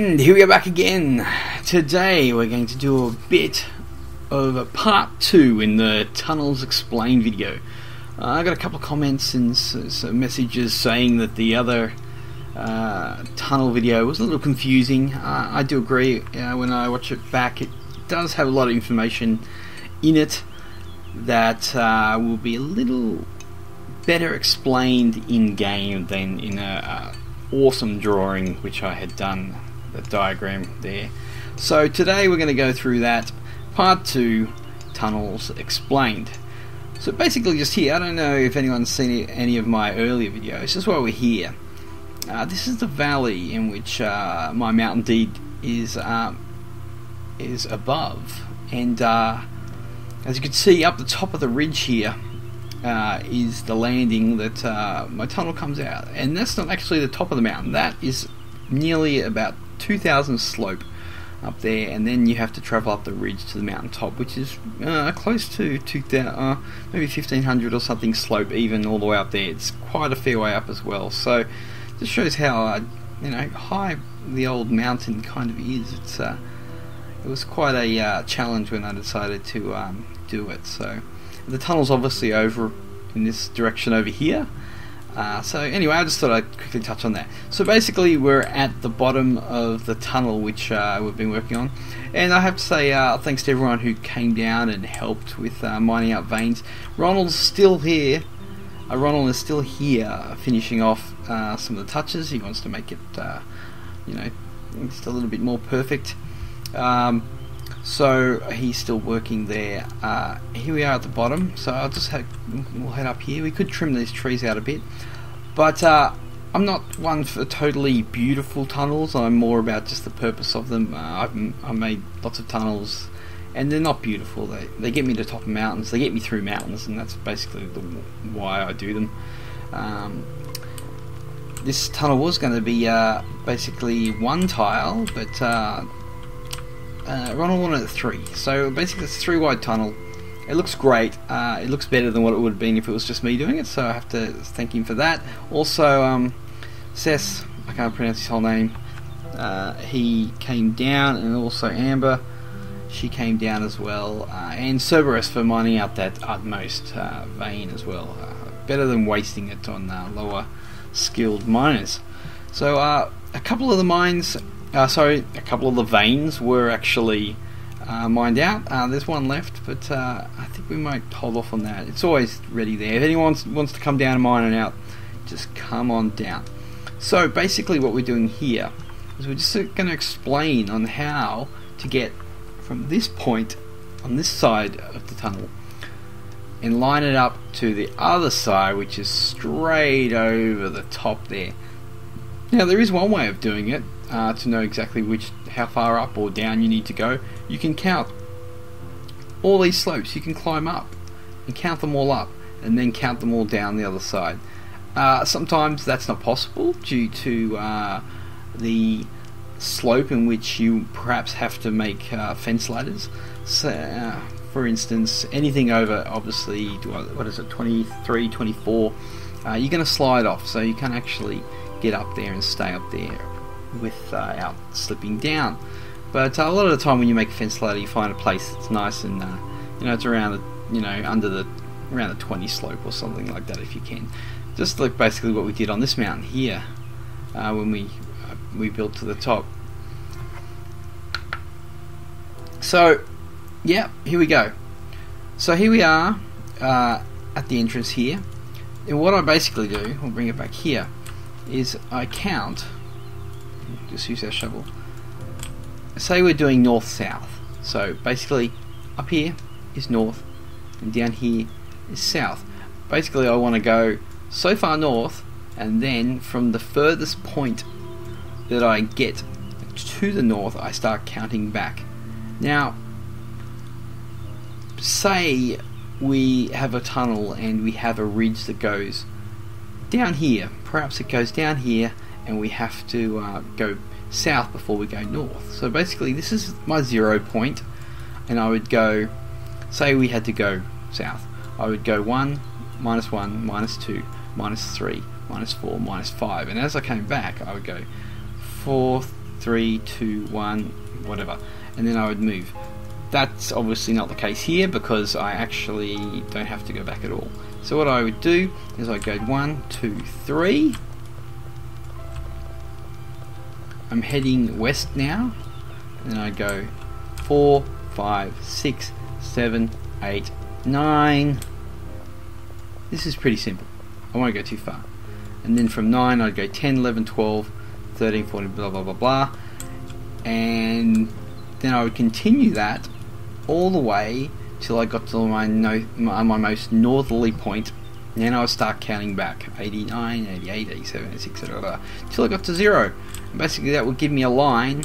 And here we are back again. Today we're going to do a bit of a part 2 in the Tunnels Explained video. I got a couple of comments and some messages saying that the other tunnel video was a little confusing. I do agree. When I watch it back, it does have a lot of information in it that will be a little better explained in game than in a awesome drawing which I had done, the diagram there. So today we're going to go through that part 2, Tunnels Explained. So basically just here, I don't know if anyone's seen any of my earlier videos, just while we're here. This is the valley in which my mountain deed is above, and as you can see up the top of the ridge here is the landing that my tunnel comes out, and that's not actually the top of the mountain. That is nearly about 2,000 slope up there, and then you have to travel up the ridge to the mountain top, which is close to 2,000, maybe 1,500 or something slope, even all the way up there. It's quite a fair way up as well. So this shows how high the old mountain kind of is. It was quite a challenge when I decided to do it. So the tunnel's obviously over in this direction over here. So anyway, I just thought I'd quickly touch on that. So basically we're at the bottom of the tunnel which we've been working on, and I have to say thanks to everyone who came down and helped with mining out veins. Ronald's still here. Ronald is still here finishing off some of the touches. He wants to make it just a little bit more perfect. So he's still working there. Here we are at the bottom, so we'll head up here. We could trim these trees out a bit, but I'm not one for totally beautiful tunnels. I'm more about just the purpose of them. I've made lots of tunnels and they're not beautiful. They get me to the top of mountains, they get me through mountains, and that's basically why I do them. This tunnel was going to be basically one tile, but Ronald wanted a 3, so basically it's a 3 wide tunnel. It looks great. It looks better than what it would have been if it was just me doing it, so I have to thank him for that. Also Cess, I can't pronounce his whole name, he came down, and also Amber, she came down as well, and Cerberus for mining out that utmost vein as well. Better than wasting it on lower skilled miners. So a couple of the mines, a couple of the veins were actually mined out. There's one left, but I think we might hold off on that. It's always ready there. If anyone wants to come down and mine it out, just come on down. So basically what we're doing here is we're just going to explain on how to get from this point on this side of the tunnel and line it up to the other side, which is straight over the top there. Now there is one way of doing it, to know exactly how far up or down you need to go. You can count all these slopes. You can climb up and count them all up, and then count them all down the other side. Sometimes that's not possible due to the slope in which you perhaps have to make fence ladders. So, for instance, anything over obviously, what is it, 23, 24, you're going to slide off, so you can't actually get up there and stay up there without slipping down. But a lot of the time when you make a fence ladder, you find a place that's nice and it's around around the 20 slope or something like that if you can. Just like basically what we did on this mountain here when we built to the top. So yeah, here we go. So here we are at the entrance here, and what I basically do, I'll bring it back here, is I count, just use our shovel, say we're doing north-south. So basically up here is north and down here is south. Basically I want to go so far north, and then from the furthest point that I get to the north I start counting back. Now say we have a tunnel and we have a ridge that goes down here, perhaps it goes down here, and we have to go south before we go north. So basically this is my 0 point, and I would go, say we had to go south, I would go 1, minus 1, minus 2, minus 3, minus 4, minus 5, and as I came back I would go 4, 3, 2, 1, whatever, and then I would move. That's obviously not the case here because I actually don't have to go back at all. So what I would do is I'd go 1, 2, 3. I'm heading west now, and then I go 4, 5, 6, 7, 8, 9. This is pretty simple. I won't go too far. And then from 9 I'd go 10, 11, 12, 13, 14, blah blah blah blah. And then I would continue that all the way till I got to my most northerly point. And then I would start counting back 89, 88, 87, 86, etc. till I got to 0. And basically that would give me a line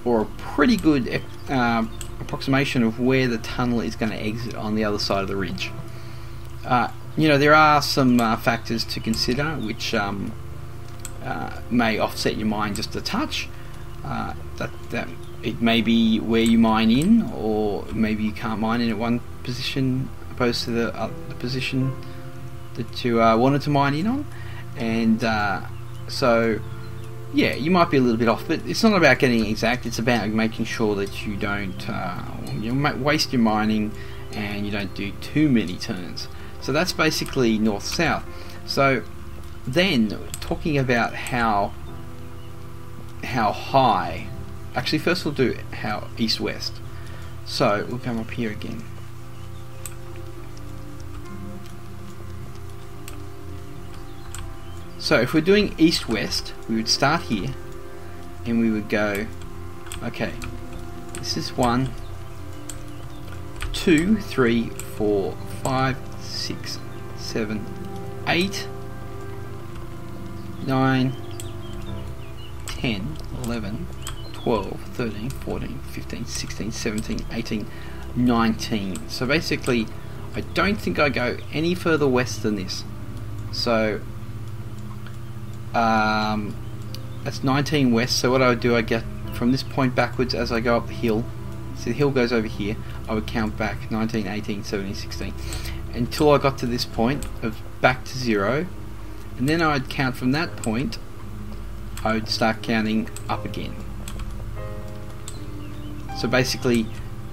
or a pretty good approximation of where the tunnel is going to exit on the other side of the ridge. You know, there are some factors to consider which may offset your mine just a touch. That it may be where you mine in, or maybe you can't mine in at one position opposed to the position that you wanted to mine in on, and so yeah, you might be a little bit off, but it's not about getting exact. It's about making sure that you don't waste your mining and you don't do too many turns. So that's basically north-south. So then, talking about how high, actually first we'll do how east-west. So we'll come up here again. So if we're doing east-west, we would start here and we would go, okay, this is 1, 2, 3, 4, 5, 6, 7, 8, 9, 10, 11, 12, 13, 14, 15, 16, 17, 18, 19. So basically, I don't think I go any further west than this. So that's 19 west. So what I would do, I get from this point backwards as I go up the hill. So the hill goes over here. I would count back 19, 18, 17, 16 until I got to this point of back to 0, and then I'd count from that point. I would start counting up again. So basically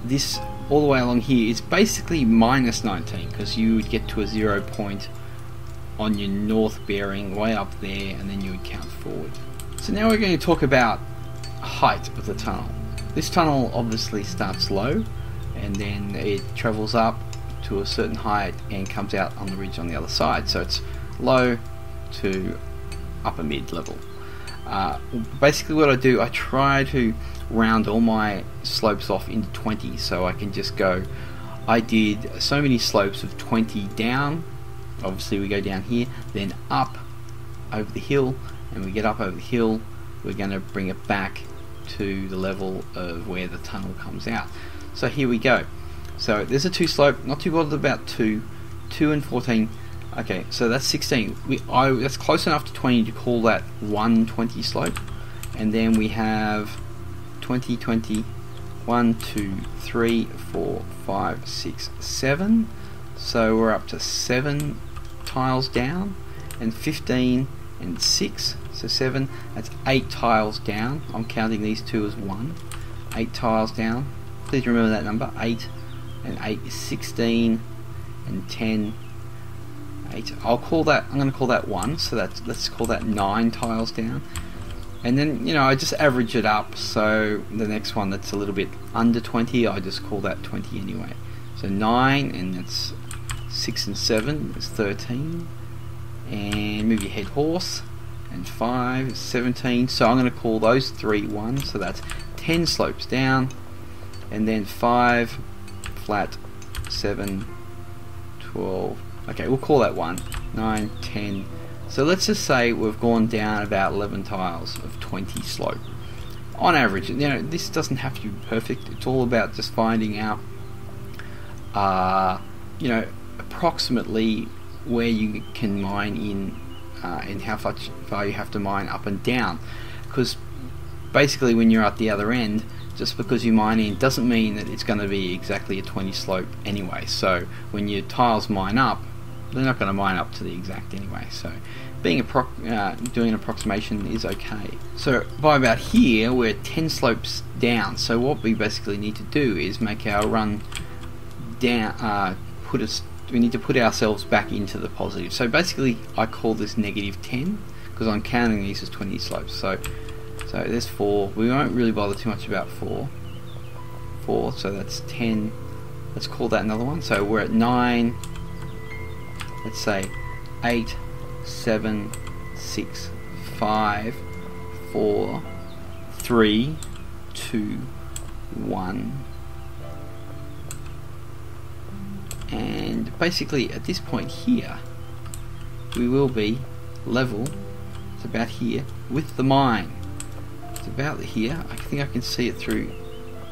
this all the way along here is basically minus 19, because you would get to a 0 point on your north bearing way up there, and then you would count forward. So now we're going to talk about height of the tunnel. This tunnel obviously starts low and then it travels up to a certain height and comes out on the ridge on the other side. So it's low to upper mid level. Basically what I do, I try to round all my slopes off into 20, so I can just go, I did so many slopes of 20 down. Obviously we go down here, then up over the hill, and we get up over the hill, we're going to bring it back to the level of where the tunnel comes out. So here we go. So there's a 2 slope, not too bothered about 2 and 14. Okay, so that's 16. That's close enough to 20 to call that 120 slope. And then we have 20, 20, 1, 2, 3, 4, 5, 6, 7. So we're up to 7 tiles down, and 15 and 6, so 7, that's 8 tiles down. I'm counting these 2 as 1. 8 tiles down. Please remember that number. 8 and 8 is 16, and 10, 8. I'm going to call that 1, so let's call that 9 tiles down. And then, you know, I just average it up, so the next one that's a little bit under 20, I just call that 20 anyway. So 9, and that's 6 and 7 is 13. And move your head horse. And 5 is 17. So I'm going to call those 3 1, so that's 10 slopes down. And then 5, flat, 7, 12. Okay, we'll call that 1. 9, 10. So let's just say we've gone down about 11 tiles of 20 slope. On average, you know, this doesn't have to be perfect. It's all about just finding out, you know, approximately where you can mine in and how far you have to mine up and down. Because basically when you're at the other end, just because you mine in doesn't mean that it's going to be exactly a 20 slope anyway. So when your tiles mine up, they're not going to mine up to the exact anyway, so being doing an approximation is okay. So by about here we're 10 slopes down, so what we basically need to do is make our run down, we need to put ourselves back into the positive. So basically I call this -10 because I'm counting these as 20 slopes. So there's 4. We won't really bother too much about 4, so that's 10. Let's call that another one. So we're at 9. Let's say 8, 7, 6, 5, 4, 3, 2, 1. And basically at this point here we will be level, it's about here, with the mine. It's about here. I think I can see it through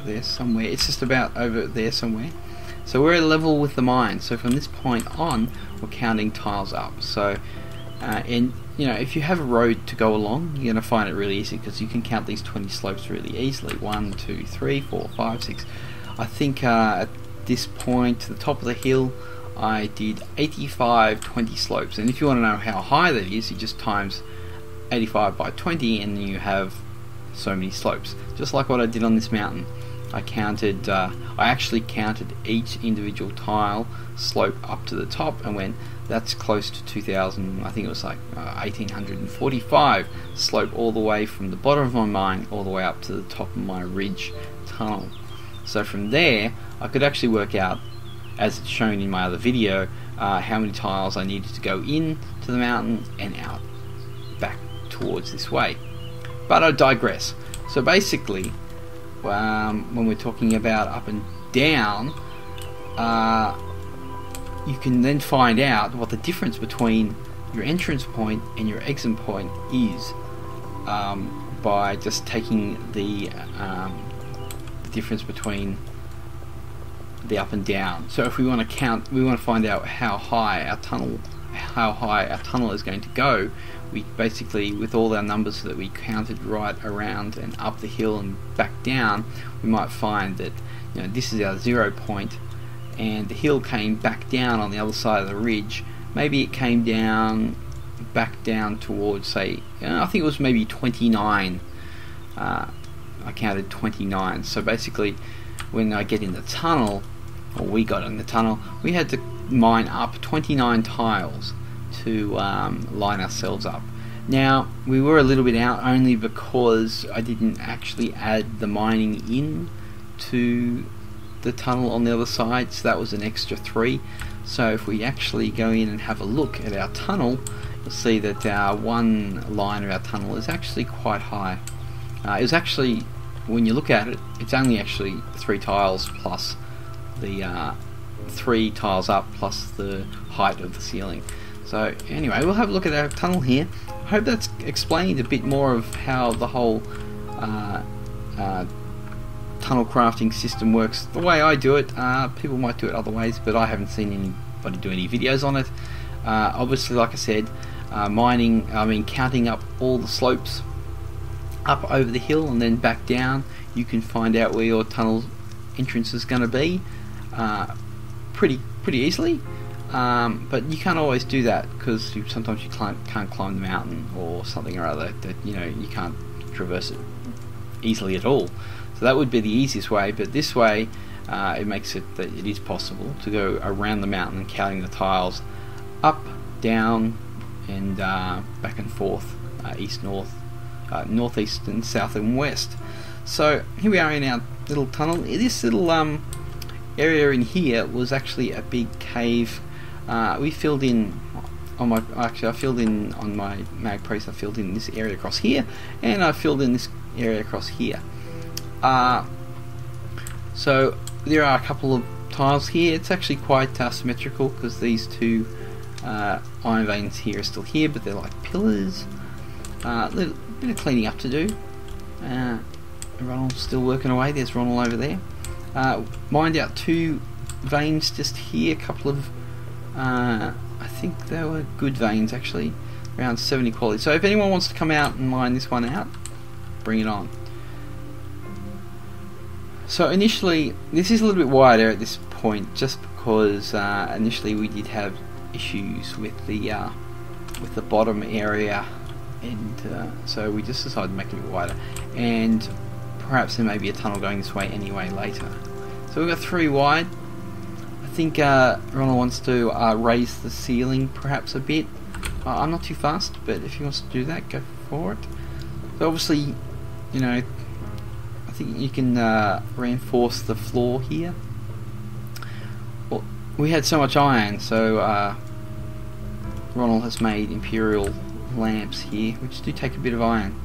there somewhere. It's just about over there somewhere. So we're at level with the mine. So from this point on we're counting tiles up. So and you know, if you have a road to go along, you're going to find it really easy because you can count these 20 slopes really easily. 1, 2, 3, 4, 5, 6. I think at this point to the top of the hill I did 85 20 slopes, and if you want to know how high that is, you just times 85 by 20 and you have so many slopes, just like what I did on this mountain. I actually counted each individual tile slope up to the top and went, that's close to 2000, I think it was like 1845 slope all the way from the bottom of my mine all the way up to the top of my ridge tunnel. So from there I could actually work out, as it's shown in my other video, how many tiles I needed to go in to the mountain and out back towards this way. But I digress. So basically when we're talking about up and down, you can then find out what the difference between your entrance point and your exit point is by just taking the difference between the up and down. So if we want to count, we want to find out how high our tunnel is going to go. We basically, with all our numbers that we counted right around and up the hill and back down, we might find that, you know, this is our 0 point and the hill came back down on the other side of the ridge. Maybe it came down back down towards, say, I think it was maybe 29. I counted 29. So basically when I get in the tunnel, or we got in the tunnel, we had to mine up 29 tiles to line ourselves up. Now we were a little bit out only because I didn't actually add the mining in to the tunnel on the other side, so that was an extra 3. So if we actually go in and have a look at our tunnel, you'll see that our one line of our tunnel is actually quite high. It was actually, when you look at it, it's only actually 3 tiles plus the 3 tiles up plus the height of the ceiling. So anyway, we'll have a look at our tunnel here. I hope that's explained a bit more of how the whole tunnel crafting system works. The way I do it, people might do it other ways, but I haven't seen anybody do any videos on it. Obviously, like I said, counting up all the slopes up over the hill and then back down, you can find out where your tunnel entrance is going to be pretty easily. But you can't always do that because sometimes you can't climb the mountain or something or other, that you can't traverse it easily at all. So that would be the easiest way, but this way it makes it that it is possible to go around the mountain counting the tiles up, down and back and forth, east, north, northeast and south and west. So here we are in our little tunnel. This little area in here was actually a big cave. We filled in on my, I filled in on my mag priest. I filled in this area across here, and I filled in this area across here. So there are a couple of tiles here. It's actually quite symmetrical because these 2 iron veins here are still here, but they're like pillars. A little bit of cleaning up to do. Ronald's still working away. There's Ronald over there. Mined out 2 veins just here. A couple of I think they were good veins actually, around 70 quality. So if anyone wants to come out and mine this one out, bring it on. So initially, this is a little bit wider at this point, just because initially we did have issues with the bottom area, and so we just decided to make it a bit wider, and perhaps there may be a tunnel going this way anyway later. So we've got 3 wide. I think Ronald wants to raise the ceiling perhaps a bit. I'm not too fast, but if he wants to do that, go for it. So obviously, you know, I think you can reinforce the floor here. Well, we had so much iron, so Ronald has made imperial lamps here, which do take a bit of iron.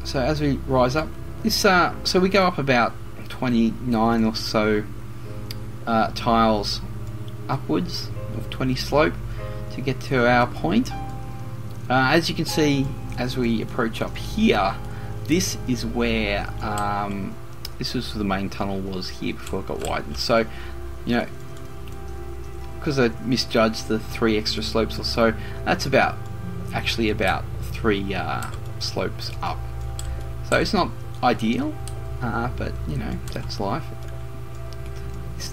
So as we rise up, this so we go up about 29 or so tiles upwards of 20 slope to get to our point. As you can see, as we approach up here, this is where this was the main tunnel was here before it got widened. So, you know, because I misjudged the 3 extra slopes or so, that's actually about 3 slopes up. So it's not ideal, but you know, that's life.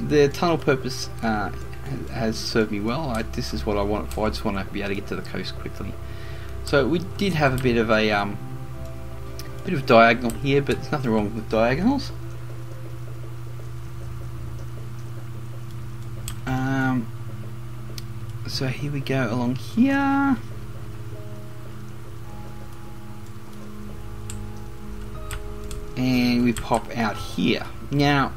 The tunnel purpose has served me well. This is what I want it for. I just want to be able to get to the coast quickly. So we did have a bit of a diagonal here, but there's nothing wrong with diagonals. So here we go along here. And we pop out here. Now,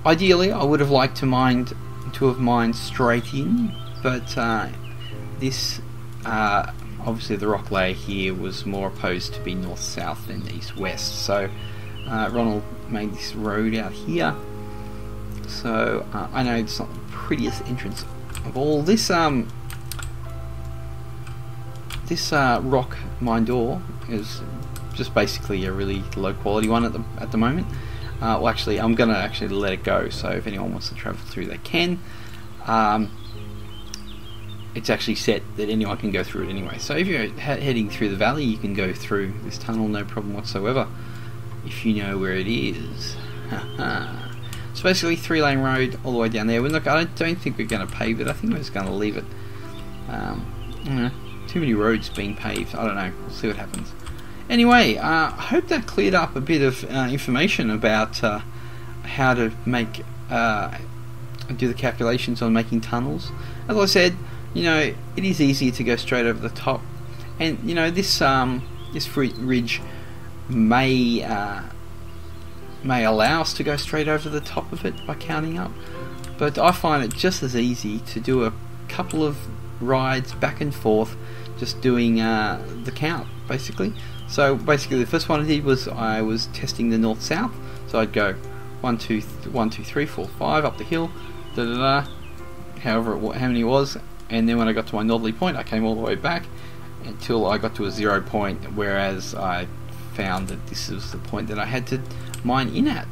ideally I would have liked to have mined straight in, but this obviously the rock layer here was more opposed to be north-south than east-west, so Ronald made this road out here. So I know it's not the prettiest entrance of all. This rock mine door is just basically a really low quality one at the moment. Well, actually, I'm gonna let it go. So if anyone wants to travel through, they can. It's actually set that anyone can go through it anyway. So if you're heading through the valley, you can go through this tunnel, no problem whatsoever, if you know where it is. It's basically 3-lane road all the way down there. Look, I don't think we're going to pave it. I think we're just going to leave it. You know, too many roads being paved. I don't know. We'll see what happens. Anyway, I hope that cleared up a bit of information about how to make do the calculations on making tunnels. As I said, you know, it is easier to go straight over the top, and you know, this ridge may allow us to go straight over the top of it by counting up, but I find it just as easy to do a couple of rides back and forth, just doing the count basically. So basically the first one I did was I was testing the north-south, so I'd go 1 2 3 4 5 up the hill, how many it was, and then when I got to my northerly point I came all the way back until I got to a 0 point, whereas I found that this was the point that I had to mine in at,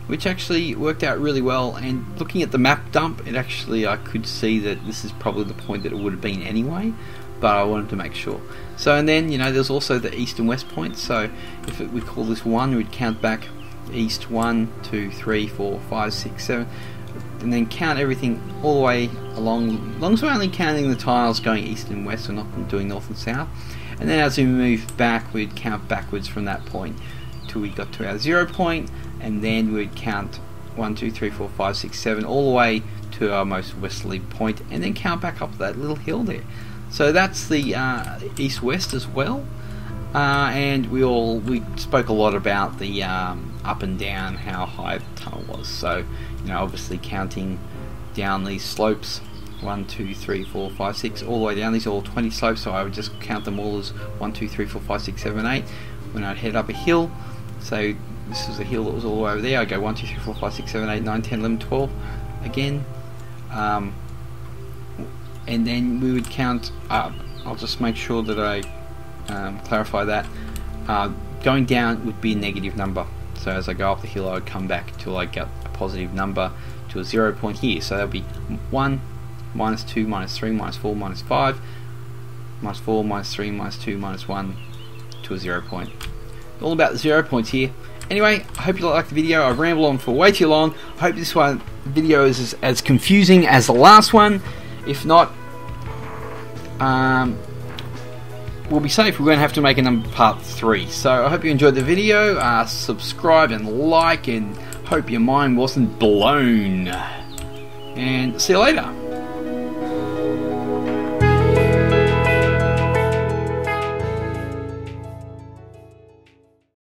which actually worked out really well. And looking at the map dump, it actually, I could see that this is probably the point that it would have been anyway, but I wanted to make sure. So, and then, you know, there's also the east and west points, so if we call this 1, we'd count back east 1 2 3 4 5 6 7, and then count everything all the way along, as long as we're only counting the tiles going east and west, we're not doing north and south. And then as we move back, we'd count backwards from that point till we got to our 0 point, and then we'd count 1 2 3 4 5 6 7 all the way to our most westerly point, and then count back up that little hill there. So that's the east-west as well. And we spoke a lot about the up and down, how high the tunnel was. So, you know, obviously counting down these slopes, 1 2 3 4 5 6 all the way down. These are all 20 slopes, so I would just count them all as 1 2 3 4 5 6 7 8 when I'd head up a hill. So this was a hill that was all the way over there. I go 1 2 3 4 5 6 7 8 9 10 11 12 again, and then we would count up. I'll just make sure that I clarify that. Going down would be a negative number, so as I go up the hill I would come back till I get a positive number to a 0 point here. So that would be 1 minus 2 minus 3 minus 4 minus 5 minus 4 minus 3 minus 2 minus 1 to a 0 point. All about the 0 points here. Anyway, I hope you liked the video. I've rambled on for way too long. I hope this one video is as confusing as the last one. If not, we'll be safe. We're going to have to make a part 3. So I hope you enjoyed the video. Subscribe and like, and hope your mind wasn't blown. And see you later.